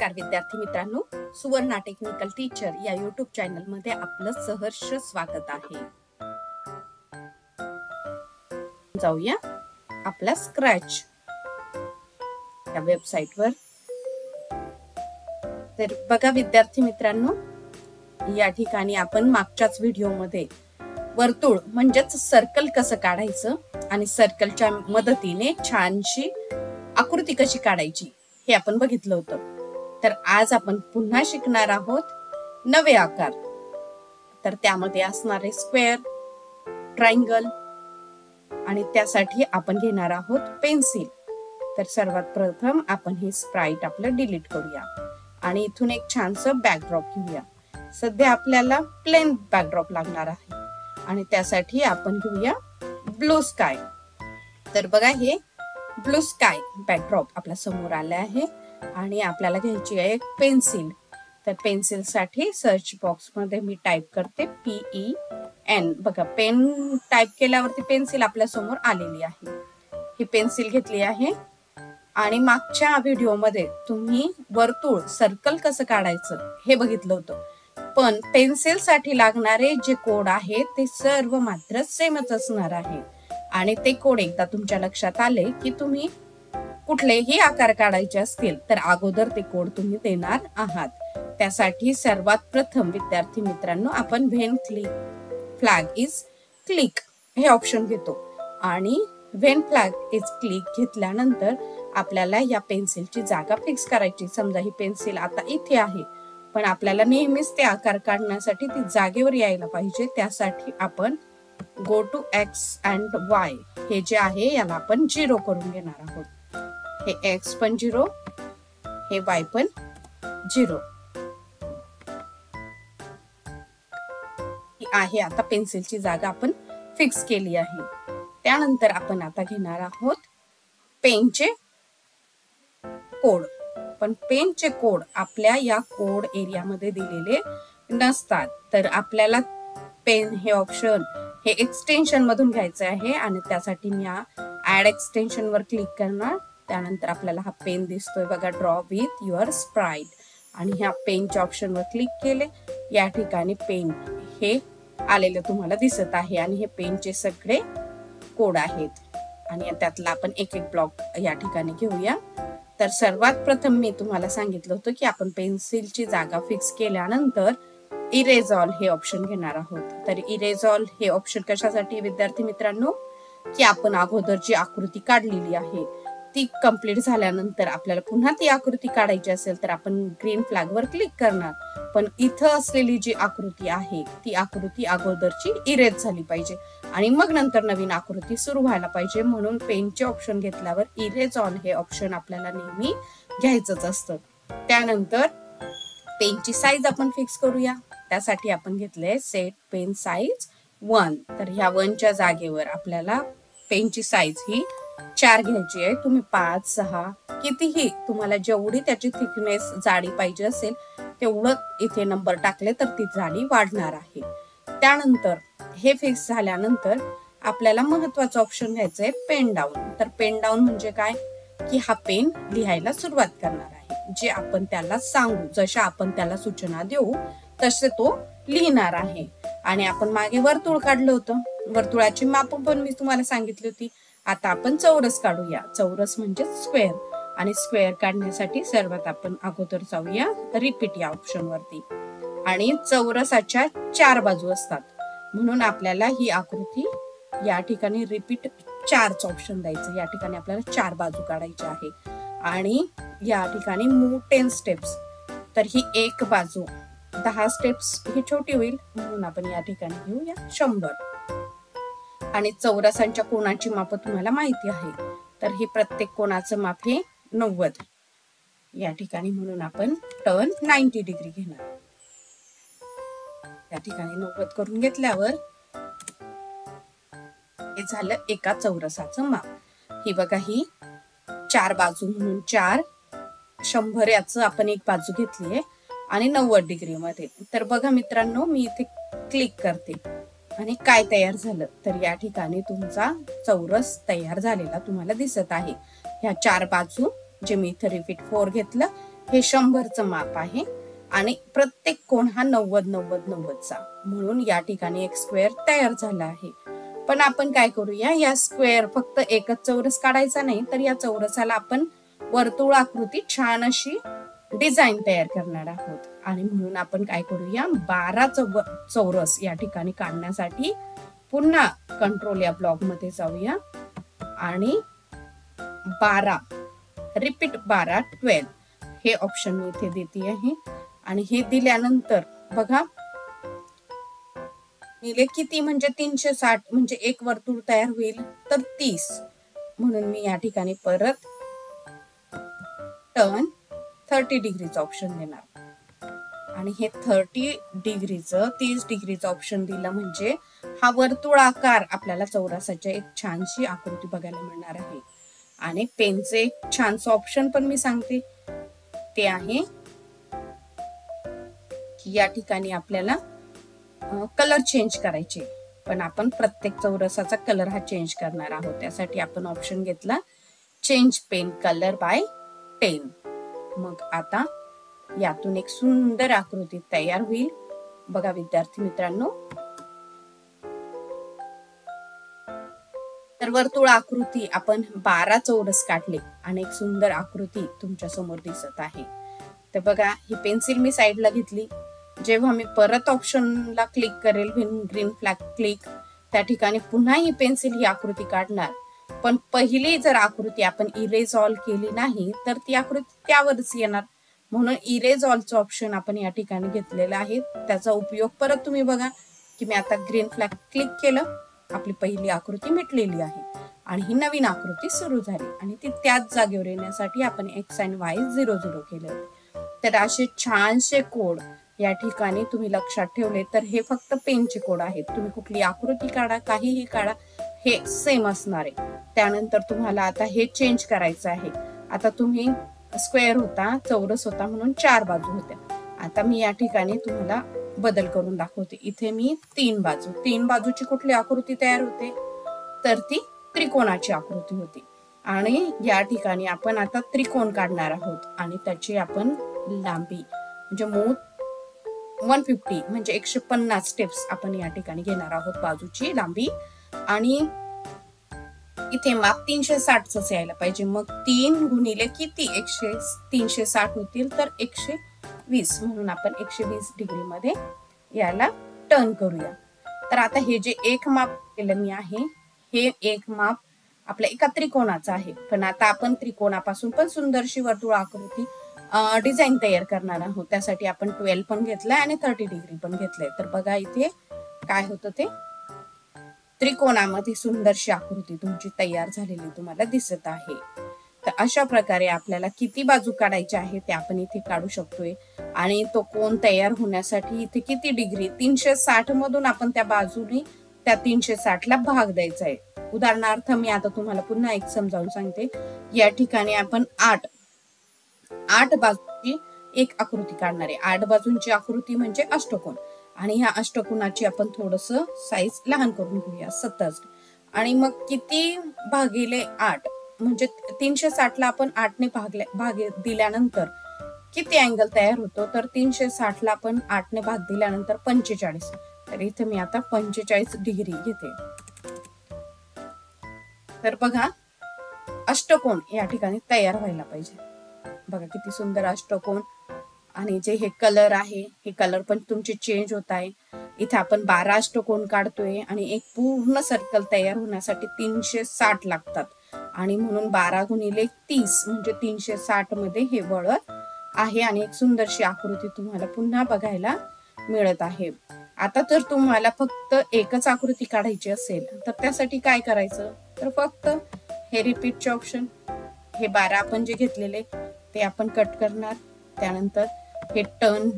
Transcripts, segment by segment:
नमस्कार विद्यार्थी मित्रांनो, सुवर्णा टेक्निकल टीचर या YouTube चॅनल मध्ये आपलं सहर्ष स्वागत आहे। जाऊया आपल्या स्क्रॅच या वेबसाईट वर। तर बघा विद्यार्थी मित्रांनो, या ठिकाणी आपण मागच्याच व्हिडिओ मध्ये वर्तुळ म्हणजेच सर्कल कसं काढायचं आणि सर्कलच्या मदतीने छानशी आकृती कशी काढायची हे आपण बघितलं होतं। तर आज आपण पुन्हा शिकणार आहोत नवे आकार। तर त्यामध्ये असणारे स्क्वेअर, ट्रायंगल आणि त्यासाठी आपण घेणार आहोत पेन्सिल। तर सर्वात प्रथम आपण हे स्प्राइट आपलं डिलीट करूया आणि इथून एक छानसं बॅकड्रॉप घेऊया। सध्या आपल्याला प्लेन बॅकड्रॉप लागणार आहे आणि त्यासाठी आपण घेऊया ब्लू स्काय। तर बघा हे ब्लू स्काय बॅकड्रॉप आपल्या समोर आले आहे आणि आपल्याला घ्यायची आहे एक पेन्सिल। तर पेन्सिल साठी सर्च बॉक्स मध्ये मी टाइप करते PEN। बघा पेन टाइप केल्यावरती पेन्सिल आपल्या समोर आलेली आहे। ही पेन्सिल घेतली आहे आणि मागच्या व्हिडिओ मध्ये तुम्ही वर्तुळ सर्कल कसं काढायचं हे बघितलं होतं, पण पेन्सिल साठी लागणारे जे कोड आहे ते सर्व मात्र सेमच असणार आहे। आणि ते कोड एकदा तुमच्या लक्षात आले की तुम्ही कुठलेही आकार काढायचे असतील तर अगोदर ते कोड तुम्ही देणार आहात। त्यासाठी सर्वात प्रथम विद्यार्थी मित्रांनो आपण व्हेन फ्लॅग इज क्लिक हे ऑप्शन घेतो आणि व्हेन फ्लॅग इज क्लिक घेतल्यानंतर आपल्याला या पेन्सिलची जागा फिक्स करायची। समजा ही पेन्सिल आता इथे आहे, पण आपल्याला नेहमीच ते आकार काढण्यासाठी ती जागेवर यायला पाहिजे। त्यासाठी आपण go to X and Y हे जे आहे याला आपण 0 करून घेणार आहोत। हे X पण 0, हे Y पण 0 आहे। आता पेन्सिलची जागा आपण फिक्स केली आहे। त्यानंतर आपण आता घेणार आहोत पेनचे कोड। पण पेनचे कोड आपल्या या कोड एरिया मध्ये दिलेले नसतात। तर आपल्याला पेन हे ऑप्शन हे एक्सटेन्शन मधून घ्यायचं आहे आणि त्यासाठी मी ऍड एक्सटेन्शन वर क्लिक करणार। त्यानंतर आपल्याला हा पेन दिसतोय बघा, ड्रॉ विथ युअर स्प्राइट, आणि ह्या पेनच्या ऑप्शन वर क्लिक केले। या ठिकाणी पेन हे आलेलं तुम्हाला दिसत आहे आणि हे पेनचे सगळे कोड आहेत आणि त्यातला आपण एक एक ब्लॉक या ठिकाणी घेऊया। तर सर्वात प्रथम मी तुम्हाला सांगितलं होतं की आपण पेन्सिलची जागा फिक्स केल्यानंतर इरेज ऑल हे ऑप्शन घेणार आहोत। तर इरेज ऑल हे ऑप्शन कशासाठी विद्यार्थी मित्रांनो, की आपण अगोदर जी आकृती काढलेली आहे ती कंप्लीट झाल्यानंतर आपल्याला पुन्हा ती आकृती काढायची असेल तर आपण ग्रीन फ्लॅग वर क्लिक करणार, पण इथं असलेली जी आकृती आहे ती आकृती अगोदरची इरेज झाली पाहिजे आणि मग नंतर नवीन आकृती सुरू व्हायला पाहिजे। म्हणून पेनचे ऑप्शन घेतल्यावर इरेज ऑल हे ऑप्शन आपल्याला नेहमी घ्यायचंच असतं। त्यानंतर पेनची साईज आपण फिक्स करूया। त्यासाठी आपण घेतले सेट पेन साईज 1। तर ह्या 1च्या जागेवर आपल्याला पेनची साईज ही 4 घ्यायची आहे। तुम्ही 5, 6 कितीही तुम्हाला जेवढी त्याची थिकनेस जाडी पाहिजे असेल तेवढं इथे नंबर टाकले तर ती जाडी वाढणार आहे। त्यानंतर हे फिक्स झाल्यानंतर आपल्याला महत्वाचं ऑप्शन घ्यायचं आहे पेन डाऊन। तर पेन डाऊन म्हणजे काय, की हा पेन लिहायला सुरुवात करणार आहे। जे आपण त्याला सांगू, जशा आपण त्याला सूचना देऊ तसे तो लिहिणार आहे। आणि आपण मागे वर्तुळ काढलं होतं, वर्तुळाची माप पण मी तुम्हाला सांगितली होती। आता आपण चौरस काढूया। चौरस म्हणजे स्क्वेअर, आणि स्क्वेअर काढण्यासाठी सर्वात आपण अगोदर जाऊया रिपीट या ऑप्शन वरती। आणि चौरसाच्या 4 बाजू असतात म्हणून आपल्याला ही आकृती या ठिकाणी रिपीट 4च ऑप्शन द्यायचं। या ठिकाणी आपल्याला 4 बाजू काढायच्या आहे आणि या ठिकाणी मूव 10 स्टेप्स। तर ही एक बाजू 10 स्टेप्स ही छोटी होईल म्हणून आपण या ठिकाणी घेऊया 100। आणि चौरसांच्या कोणाची माप तुम्हाला माहिती आहे, तर ही प्रत्येक कोणाचं माप हे 90 या ठिकाणी, म्हणून आपण टर्न 90 डिग्री घेणार। या ठिकाणी 90 करून घेतल्यावर हे झालं एका चौरसाचं माप। ही बघा ही 4 बाजू म्हणून 4, 100 याचं आपण एक बाजू घेतली आहे आणि 90 डिग्री मध्ये। तर बघा मित्रांनो, मी इथे क्लिक करते आणि काय तयार झालं, तर या ठिकाणी तुमचा चौरस तयार झालेला तुम्हाला दिसत आहे। ह्या 4 बाजू जे मी इथे रिपीट 4 घेतलं हे 100चं माप आहे आणि प्रत्येक कोण हा 90-90-90चा, म्हणून या ठिकाणी एक स्क्वेअर तयार झाला आहे. पण आपण काय करूया, या स्क्वेअर फक्त एकच चौरस काढायचा नाही, तर या चौरसाला आपण वर्तुळ आकृती छान अशी डिझाईन तयार करणार आहोत. आणि म्हणून आपण काय करूया, 12 चौरस या ठिकाणी काढण्यासाठी पुन्हा कंट्रोल या ब्लॉक मध्ये जाऊया आणि 12 रिपीट 12 12 हे ऑप्शन मी इथे देते आहे. आणि हे दिल्यानंतर बघा मिले किती, म्हणजे 360, म्हणजे एक वर्तुळ तयार होईल तर 30. म्हणून मी या ठिकाणी परत टर्न 30 डिग्रीचा ऑप्शन देणार आणि हे 30 डिग्रीचं 30 डिग्रीचा ऑप्शन दिला म्हणजे हा वर्तुळाकार आपल्याला चौरसाच्या एक छानशी आकृती बघायला मिळणार आहे. आणि पेनचे एक छानसं ऑप्शन पण मी सांगते, ते आहे की या ठिकाणी आपल्याला कलर चेंज करायचे, पण आपण प्रत्येक चौरसाचा कलर हा चेंज करणार आहोत. त्यासाठी आपण ऑप्शन घेतला चेंज पेन कलर बाय 10. मग आता यातून एक सुंदर आकृती तयार होईल. बघा विद्यार्थी मित्रांनो, तर वर्तुळ आकृती आपण 12 चौरस काढले आणि एक सुंदर आकृती तुमच्या समोर दिसत आहे. तर बघा ही पेन्सिल मी साईडला घेतली. जेव्हा मी परत ऑप्शनला क्लिक करेल, ग्रीन फ्लॅग क्लिक, त्या ठिकाणी पुन्हा ही पेन्सिल ही आकृती काढणार. पण पहिली जर आकृती आपण इरेज ऑल केली नाही तर ती आकृती त्यावरच येणार. म्हणून इरेज ऑलचं ऑप्शन आपण या ठिकाणी घेतलेलं आहे. त्याचा उपयोग परत तुम्ही बघा की मी आता ग्रीन फ्लॅग क्लिक केलं, आपली पहिली आकृती मिटलेली आहे आणि ही नवीन आकृती सुरू झाली आणि ती त्याच जागेवर येण्यासाठी आपण एक्स आणि वाय 0-0 केले होते. तर असे छानसे कोड या ठिकाणी तुम्ही लक्षात ठेवले तर हे फक्त पेनचे कोड आहेत. तुम्ही कुठली आकृती काढा, काहीही काढा, हे सेम असणार आहे. त्यानंतर तुम्हाला आता हे चेंज करायचं आहे. आता तुम्ही स्क्वेअर होता, चौरस होता म्हणून 4 बाजू होत्या. आता मी या ठिकाणी तुम्हाला बदल करून दाखवते. इथे मी 3 बाजूची कुठली आकृती तयार होते, तर ती त्रिकोणाची आकृती होती. आणि या ठिकाणी आपण आता त्रिकोण काढणार आहोत आणि त्याची आपण लांबी म्हणजे मूळ 150 म्हणजे 150 स्टेप्स आपण या ठिकाणी घेणार आहोत बाजूची लांबी. आणि इथे माप 360च यायला पाहिजे. मग 3 गुणिले किती 360 होतील तर 120, म्हणून आपण 120 डिग्री मध्ये याला टर्न करूया. तर आता हे जे एक माप केलं मी आहे, हे एक माप आपल्या एका त्रिकोणाचं आहे. पण आता आपण त्रिकोणापासून पण सुंदरशी वर्तुळ आकृती डिझाईन तयार करणार आहोत. त्यासाठी आपण 12 पण घेतलाय आणि 30 डिग्री पण घेतलंय. तर बघा इथे काय होतं, ते त्रिकोणामध्ये सुंदरशी आकृती तुमची तयार झालेली तुम्हाला दिसत आहे. तर अशा प्रकारे आपल्याला किती बाजू काढायचे आहे ते आपण इथे काढू शकतोय. आणि तो कोन तयार होण्यासाठी इथे किती डिग्री 360 मधून आपण त्या बाजूने त्या 360 ला भाग द्यायचा आहे. उदाहरणार्थ मी आता तुम्हाला पुन्हा एक समजावून सांगते. या ठिकाणी आपण 8 बाजूची एक आकृती काढणार आहे. 8 बाजूंची आकृती म्हणजे अष्टकोन आणि ह्या अष्टकोनाची आपण थोडस साईज लहान करून घेऊया 27. आणि मग किती भागिले 8 म्हणजे 360 ला आपण 8 ने भाग दिल्यानंतर किती अँगल तयार होतो, तर 360 ला आपण 8 ने भाग दिल्यानंतर 45. तर इथे मी आता 45 डिग्री घेते. तर बघा अष्टकोन या ठिकाणी तयार व्हायला पाहिजे. बघा किती सुंदर अष्टकोन. आणि जे हे कलर आहे, हे कलर पण तुमचे चेंज होत आहे. इथे आपण 12 अष्टकोन काढतोय आणि एक पूर्ण सर्कल तयार होण्यासाठी 360 लागतात. आणि म्हणून 12 गुणिले 30 म्हणजे 360 मध्ये हे वळत आहे आणि एक सुंदरशी आकृती तुम्हाला पुन्हा बघायला मिळत आहे. आता जर तुम्हाला फक्त एकच आकृती काढायची असेल तर त्यासाठी काय करायचं, तर फक्त हे रिपीटचे ऑप्शन, हे 12 आपण जे घेतलेले ते आपण कट करणार. त्यानंतर हे टर्न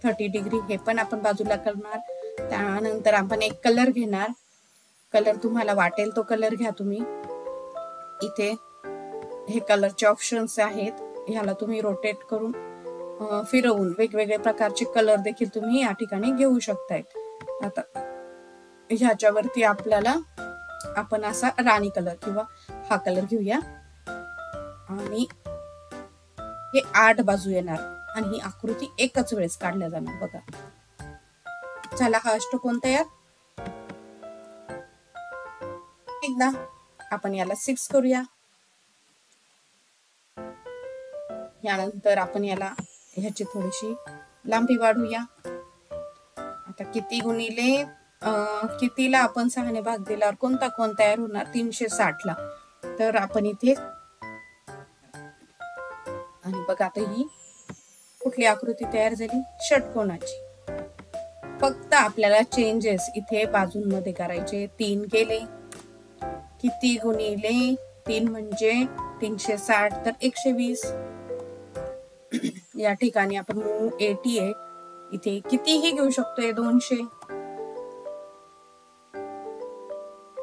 30 डिग्री हे पण आपण बाजूला करणार. त्यानंतर आपण एक कलर घेणार. कलर तुम्हाला वाटेल तो कलर घ्या तुम्ही. इथे हे कलरचे ऑप्शन्स आहेत, ह्याला तुम्ही रोटेट करून फिरवून वेगवेगळे प्रकारचे कलर देखील तुम्ही या ठिकाणी घेऊ शकताय. आता ह्याच्यावरती आपल्याला आपण असा राणी कलर किंवा हा कलर घेऊया आणि हे 8 बाजू येणार आणि ही आकृती एकच वेळेस काढल्या जाणार बघा. झाला हा अष्टकोन तयार. एकदा आपण याला 6 करूया. यानंतर आपण याला ह्याची थोडीशी लांबी वाढूया. आता किती गुणिले कितीला आपण 6 ने भाग दिल्यावर कोणता कोण तयार होणार? 360 ला. तर आपण इथे आणि बघा आता ही कुठली आकृती तयार झाली? षटकोनाची. फक्त आपल्याला चेंजेस इथे बाजूंमध्ये करायचे. 3 केले, किती गुणिले 3 म्हणजे 360 तर 120. या ठिकाणी आपण 80 आहे, इथे कितीही घेऊ शकतोय 200.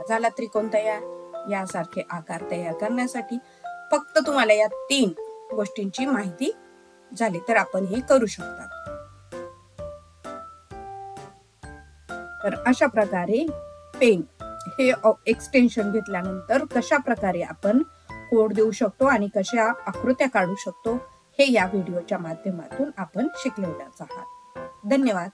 झाला त्रिकोण तयार. यासारखे आकार तयार करण्यासाठी फक्त तुम्हाला या 3 गोष्टींची माहिती झाली तर आपण हे करू शकता. तर अशा प्रकारे पेन हे एक्सटेन्शन घेतल्यानंतर कशा प्रकारे आपण कोड देऊ शकतो आणि कशा आकृत्या काढू शकतो हे या व्हिडिओच्या माध्यमातून आपण शिकलेलाच आहात. धन्यवाद.